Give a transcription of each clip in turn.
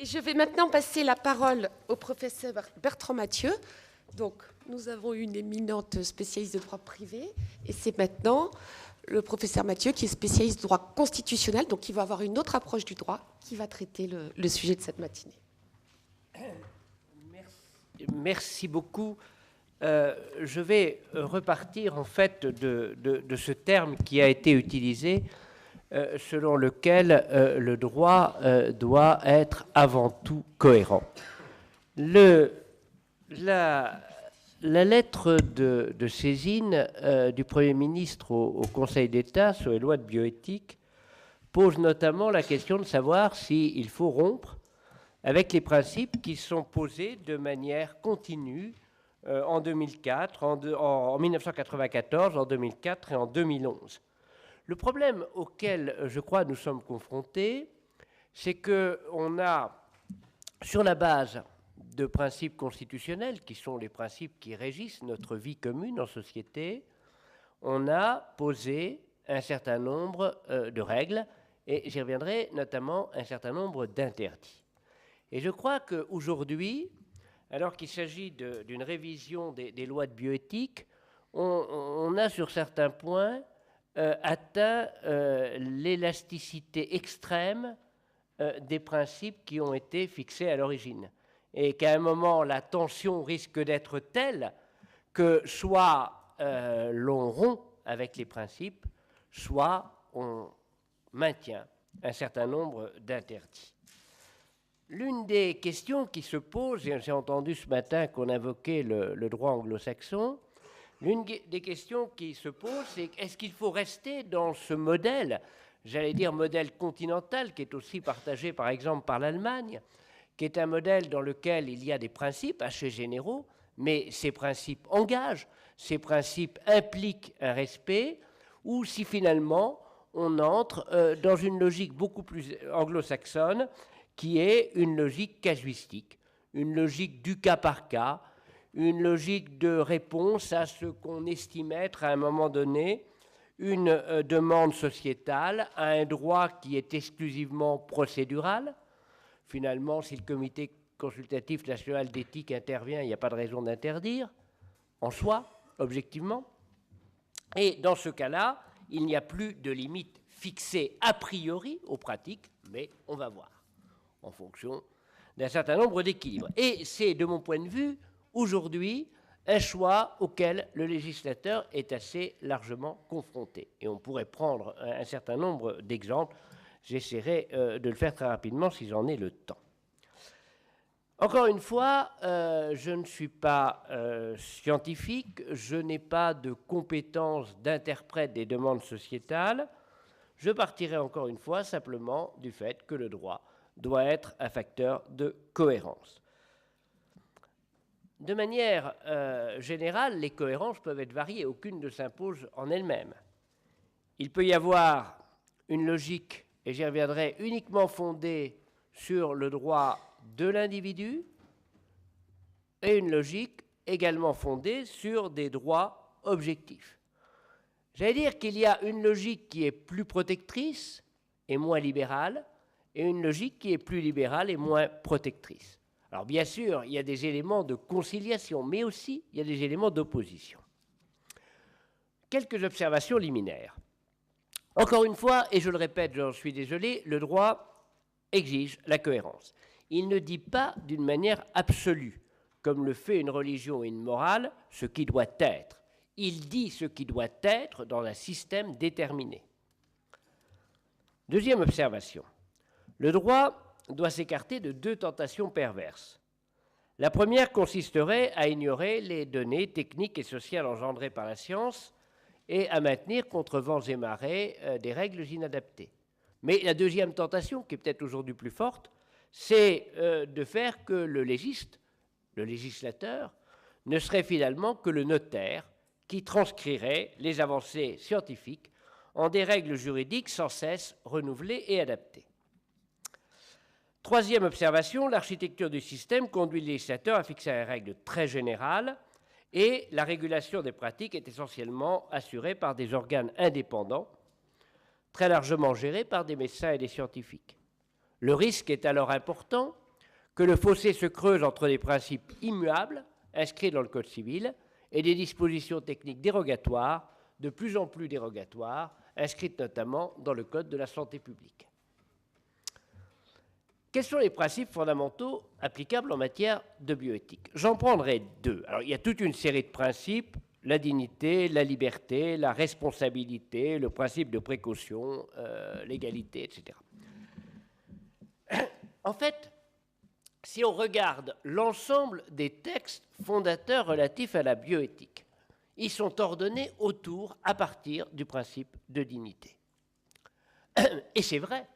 Et je vais maintenant passer la parole au professeur Bertrand Mathieu. Donc, nous avons une éminente spécialiste de droit privé, et c'est maintenant le professeur Mathieu qui est spécialiste de droit constitutionnel, donc qui va avoir une autre approche du droit, qui va traiter le sujet de cette matinée. Merci beaucoup. Je vais repartir en fait de ce terme qui a été utilisé, selon lequel le droit doit être avant tout cohérent. La lettre de saisine du Premier ministre au Conseil d'État sur les lois de bioéthique pose notamment la question de savoir s'il faut rompre avec les principes qui sont posés de manière continue en 2004, en 1994, en 2004 et en 2011. Le problème auquel, je crois, nous sommes confrontés, c'est qu'on a, sur la base de principes constitutionnels, qui sont les principes qui régissent notre vie commune en société, on a posé un certain nombre de règles, et j'y reviendrai, notamment un certain nombre d'interdits. Et je crois qu'aujourd'hui, alors qu'il s'agit d'une révision des lois de bioéthique, on a sur certains points atteint l'élasticité extrême des principes qui ont été fixés à l'origine. Et qu'à un moment, la tension risque d'être telle que soit l'on rompt avec les principes, soit on maintient un certain nombre d'interdits. L'une des questions qui se pose, et j'ai entendu ce matin qu'on invoquait le droit anglo-saxon, l'une des questions qui se pose, c'est est-ce qu'il faut rester dans ce modèle, j'allais dire modèle continental, qui est aussi partagé par exemple par l'Allemagne, qui est un modèle dans lequel il y a des principes assez généraux, mais ces principes engagent, ces principes impliquent un respect, ou si finalement on entre dans une logique beaucoup plus anglo-saxonne, qui est une logique casuistique, une logique du cas par cas, une logique de réponse à ce qu'on estime être à un moment donné une demande sociétale, à un droit qui est exclusivement procédural. Finalement, si le comité consultatif national d'éthique intervient, il n'y a pas de raison d'interdire, en soi, objectivement. Et dans ce cas-là, il n'y a plus de limite fixée a priori aux pratiques, mais on va voir, en fonction d'un certain nombre d'équilibres. Et c'est, de mon point de vue, aujourd'hui, un choix auquel le législateur est assez largement confronté. Et on pourrait prendre un certain nombre d'exemples. J'essaierai de le faire très rapidement si j'en ai le temps. Encore une fois, je ne suis pas scientifique, je n'ai pas de compétences d'interprète des demandes sociétales. Je partirai encore une fois simplement du fait que le droit doit être un facteur de cohérence. De manière générale, les cohérences peuvent être variées, aucune ne s'impose en elle-même. Il peut y avoir une logique, et j'y reviendrai, uniquement fondée sur le droit de l'individu, et une logique également fondée sur des droits objectifs. J'allais dire qu'il y a une logique qui est plus protectrice et moins libérale, et une logique qui est plus libérale et moins protectrice. Alors bien sûr, il y a des éléments de conciliation, mais aussi il y a des éléments d'opposition. Quelques observations liminaires. Encore une fois, et je le répète, j'en suis désolé, le droit exige la cohérence. Il ne dit pas d'une manière absolue, comme le fait une religion ou une morale, ce qui doit être. Il dit ce qui doit être dans un système déterminé. Deuxième observation. Le droit doit s'écarter de deux tentations perverses. La première consisterait à ignorer les données techniques et sociales engendrées par la science et à maintenir contre vents et marées des règles inadaptées. Mais la deuxième tentation, qui est peut-être aujourd'hui plus forte, c'est de faire que le légiste, le législateur, ne serait finalement que le notaire qui transcrirait les avancées scientifiques en des règles juridiques sans cesse renouvelées et adaptées. Troisième observation, l'architecture du système conduit le législateur à fixer des règles très générales et la régulation des pratiques est essentiellement assurée par des organes indépendants, très largement gérés par des médecins et des scientifiques. Le risque est alors important que le fossé se creuse entre des principes immuables inscrits dans le Code civil et des dispositions techniques dérogatoires, de plus en plus dérogatoires, inscrites notamment dans le Code de la santé publique. Quels sont les principes fondamentaux applicables en matière de bioéthique? J'en prendrai deux. Alors, il y a toute une série de principes, la dignité, la liberté, la responsabilité, le principe de précaution, l'égalité, etc. En fait, si on regarde l'ensemble des textes fondateurs relatifs à la bioéthique, ils sont ordonnés autour, à partir du principe de dignité. Et c'est vrai,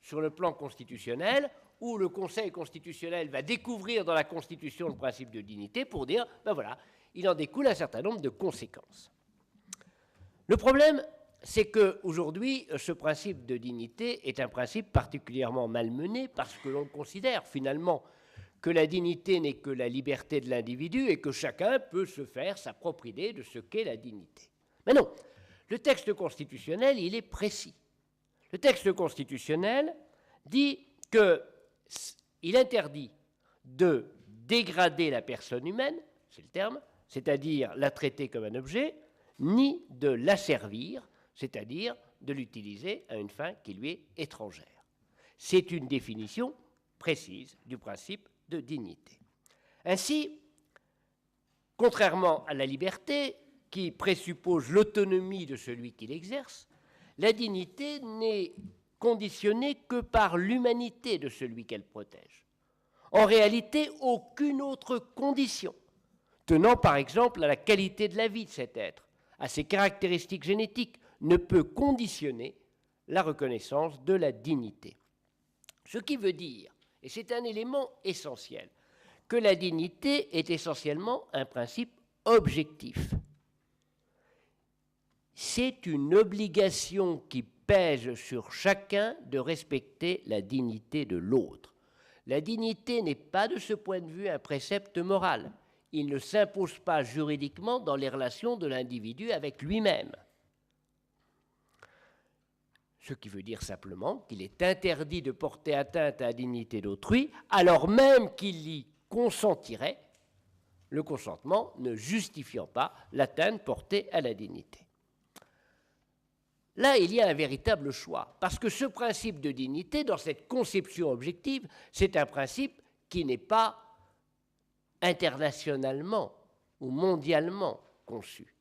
sur le plan constitutionnel, où le Conseil constitutionnel va découvrir dans la Constitution le principe de dignité pour dire, ben voilà, il en découle un certain nombre de conséquences. Le problème, c'est qu'aujourd'hui, ce principe de dignité est un principe particulièrement malmené parce que l'on considère finalement que la dignité n'est que la liberté de l'individu et que chacun peut se faire sa propre idée de ce qu'est la dignité. Mais non, le texte constitutionnel, il est précis. Le texte constitutionnel dit qu'il interdit de dégrader la personne humaine, c'est le terme, c'est-à-dire la traiter comme un objet, ni de l'asservir, c'est-à-dire de l'utiliser à une fin qui lui est étrangère. C'est une définition précise du principe de dignité. Ainsi, contrairement à la liberté, qui présuppose l'autonomie de celui qui l'exerce, la dignité n'est conditionnée que par l'humanité de celui qu'elle protège. En réalité, aucune autre condition, tenant par exemple à la qualité de la vie de cet être, à ses caractéristiques génétiques, ne peut conditionner la reconnaissance de la dignité. Ce qui veut dire, et c'est un élément essentiel, que la dignité est essentiellement un principe objectif. C'est une obligation qui pèse sur chacun de respecter la dignité de l'autre. La dignité n'est pas de ce point de vue un précepte moral. Il ne s'impose pas juridiquement dans les relations de l'individu avec lui-même. Ce qui veut dire simplement qu'il est interdit de porter atteinte à la dignité d'autrui, alors même qu'il y consentirait, le consentement ne justifiant pas l'atteinte portée à la dignité. Là, il y a un véritable choix, parce que ce principe de dignité, dans cette conception objective, c'est un principe qui n'est pas internationalement ou mondialement conçu.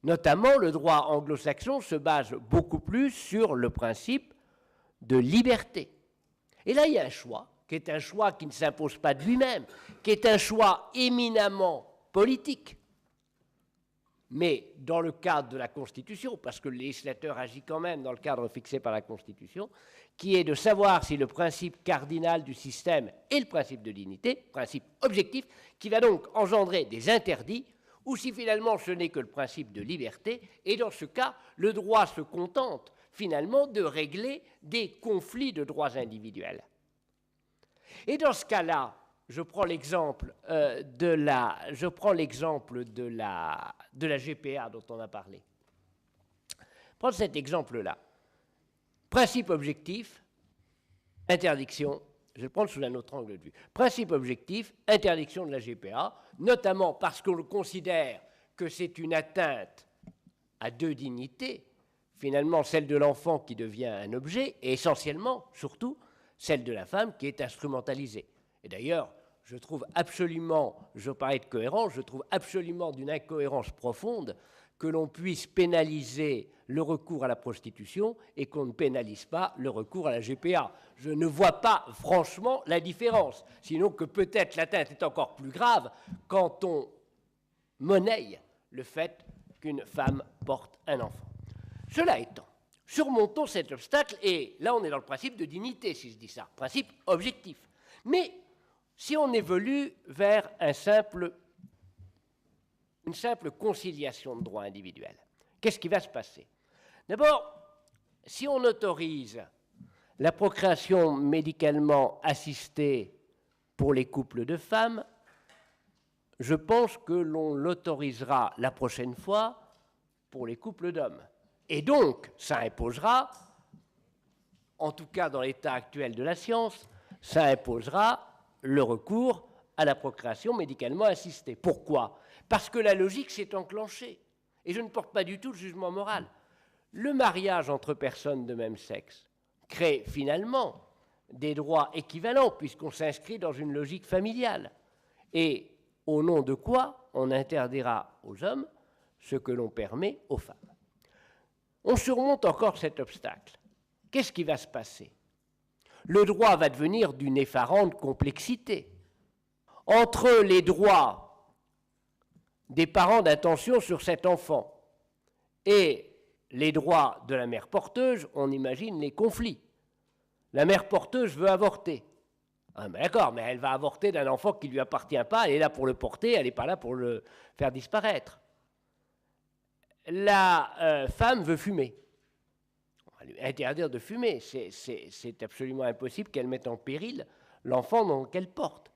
Notamment, le droit anglo-saxon se base beaucoup plus sur le principe de liberté. Et là, il y a un choix, qui est un choix qui ne s'impose pas de lui-même, qui est un choix éminemment politique. Mais dans le cadre de la Constitution, parce que le législateur agit quand même dans le cadre fixé par la Constitution, qui est de savoir si le principe cardinal du système est le principe de dignité, principe objectif, qui va donc engendrer des interdits, ou si finalement ce n'est que le principe de liberté, et dans ce cas, le droit se contente finalement de régler des conflits de droits individuels. Et dans ce cas-là, je prends l'exemple de la GPA dont on a parlé. Prends cet exemple-là. Principe objectif, interdiction, je vais prendre sous un autre angle de vue. Principe objectif, interdiction de la GPA, notamment parce qu'on considère que c'est une atteinte à deux dignités, finalement celle de l'enfant qui devient un objet, et essentiellement, surtout, celle de la femme qui est instrumentalisée. Et d'ailleurs, je trouve absolument, je parlais de cohérence, je trouve absolument d'une incohérence profonde que l'on puisse pénaliser le recours à la prostitution et qu'on ne pénalise pas le recours à la GPA. Je ne vois pas franchement la différence, sinon que peut-être l'atteinte est encore plus grave quand on monnaie le fait qu'une femme porte un enfant. Cela étant, surmontons cet obstacle, et là on est dans le principe de dignité, si je dis ça, principe objectif. Mais si on évolue vers une simple conciliation de droits individuels, qu'est-ce qui va se passer? D'abord, si on autorise la procréation médicalement assistée pour les couples de femmes, je pense que l'on l'autorisera la prochaine fois pour les couples d'hommes. Et donc, ça imposera, en tout cas dans l'état actuel de la science, ça imposera le recours à la procréation médicalement assistée. Pourquoi? Parce que la logique s'est enclenchée. Et je ne porte pas du tout le jugement moral. Le mariage entre personnes de même sexe crée finalement des droits équivalents puisqu'on s'inscrit dans une logique familiale. Et au nom de quoi on interdira aux hommes ce que l'on permet aux femmes. On surmonte encore cet obstacle. Qu'est-ce qui va se passer? Le droit va devenir d'une effarante complexité. Entre les droits des parents d'intention sur cet enfant et les droits de la mère porteuse, on imagine les conflits. La mère porteuse veut avorter. Ah, mais d'accord, mais elle va avorter d'un enfant qui ne lui appartient pas, elle est là pour le porter, elle n'est pas là pour le faire disparaître. La femme veut fumer. On va lui interdire de fumer. C'est absolument impossible qu'elle mette en péril l'enfant qu'elle porte.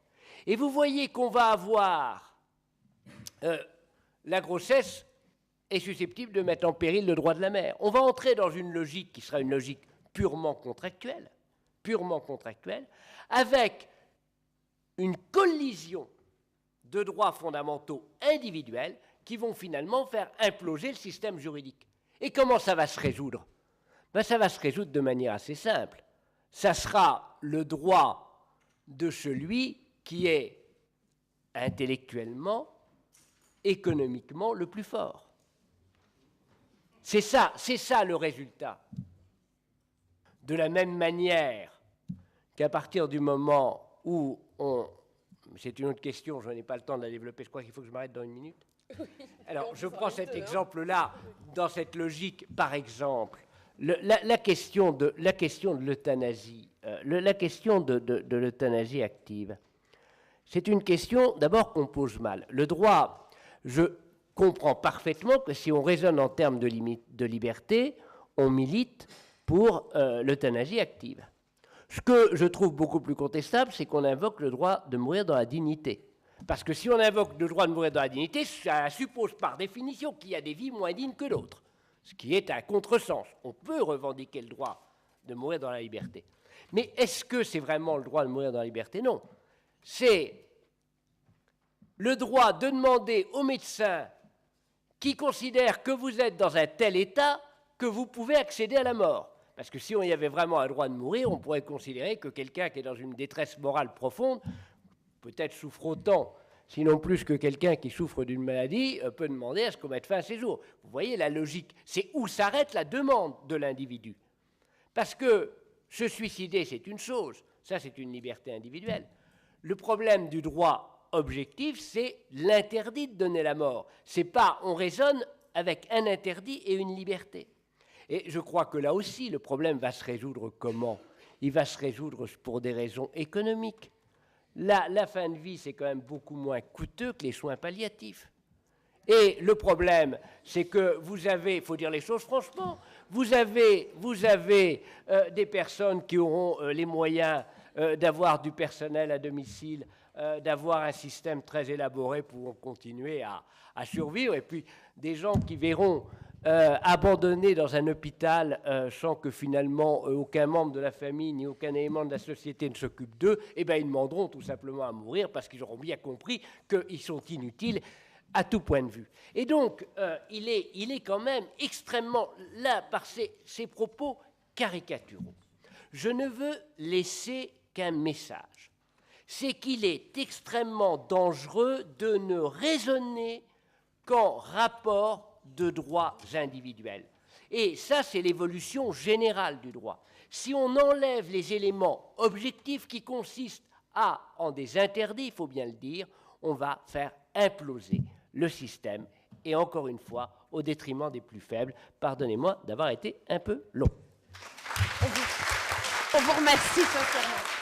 Et vous voyez qu'on va avoir... la grossesse est susceptible de mettre en péril le droit de la mère. On va entrer dans une logique qui sera une logique purement contractuelle, avec une collision de droits fondamentaux individuels qui vont finalement faire imploser le système juridique. Et comment ça va se résoudre? Ben, ça va se résoudre de manière assez simple. Ça sera le droit de celui qui est intellectuellement, économiquement le plus fort. C'est ça le résultat. De la même manière qu'à partir du moment où on... C'est une autre question, je n'ai pas le temps de la développer, je crois qu'il faut que je m'arrête dans une minute. Oui. Alors, je prends cet exemple-là, dans cette logique, par exemple, la question de l'euthanasie, la question de l'euthanasie active. C'est une question, d'abord, qu'on pose mal. Le droit, je comprends parfaitement que si on raisonne en termes de liberté, on milite pour l'euthanasie active. Ce que je trouve beaucoup plus contestable, c'est qu'on invoque le droit de mourir dans la dignité. Parce que si on invoque le droit de mourir dans la dignité, ça suppose par définition qu'il y a des vies moins dignes que d'autres, ce qui est un contresens. On peut revendiquer le droit de mourir dans la liberté. Mais est-ce que c'est vraiment le droit de mourir dans la liberté? Non. C'est le droit de demander au médecin qui considère que vous êtes dans un tel état que vous pouvez accéder à la mort. Parce que si on y avait vraiment un droit de mourir, on pourrait considérer que quelqu'un qui est dans une détresse morale profonde, peut-être souffre autant, sinon plus que quelqu'un qui souffre d'une maladie, peut demander à ce qu'on mette fin à ses jours. Vous voyez la logique, c'est où s'arrête la demande de l'individu. Parce que se suicider, c'est une chose, ça c'est une liberté individuelle. Le problème du droit objectif, c'est l'interdit de donner la mort. C'est pas, on raisonne avec un interdit et une liberté. Et je crois que là aussi, le problème va se résoudre comment? Il va se résoudre pour des raisons économiques. La fin de vie, c'est quand même beaucoup moins coûteux que les soins palliatifs. Et le problème, c'est que vous avez, il faut dire les choses franchement, vous avez des personnes qui auront les moyens d'avoir du personnel à domicile, d'avoir un système très élaboré pour continuer à survivre, et puis des gens qui verront abandonnés dans un hôpital sans que finalement aucun membre de la famille ni aucun élément de la société ne s'occupe d'eux, eh bien ils demanderont tout simplement à mourir parce qu'ils auront bien compris qu'ils sont inutiles à tout point de vue. Et donc, il est quand même extrêmement, là, par ses propos caricaturaux. Je ne veux laisser qu'un message. C'est qu'il est extrêmement dangereux de ne raisonner qu'en rapport de droits individuels. Et ça, c'est l'évolution générale du droit. Si on enlève les éléments objectifs qui consistent en des interdits, il faut bien le dire, on va faire imploser le système, et encore une fois, au détriment des plus faibles. Pardonnez-moi d'avoir été un peu long. On vous remercie sincèrement.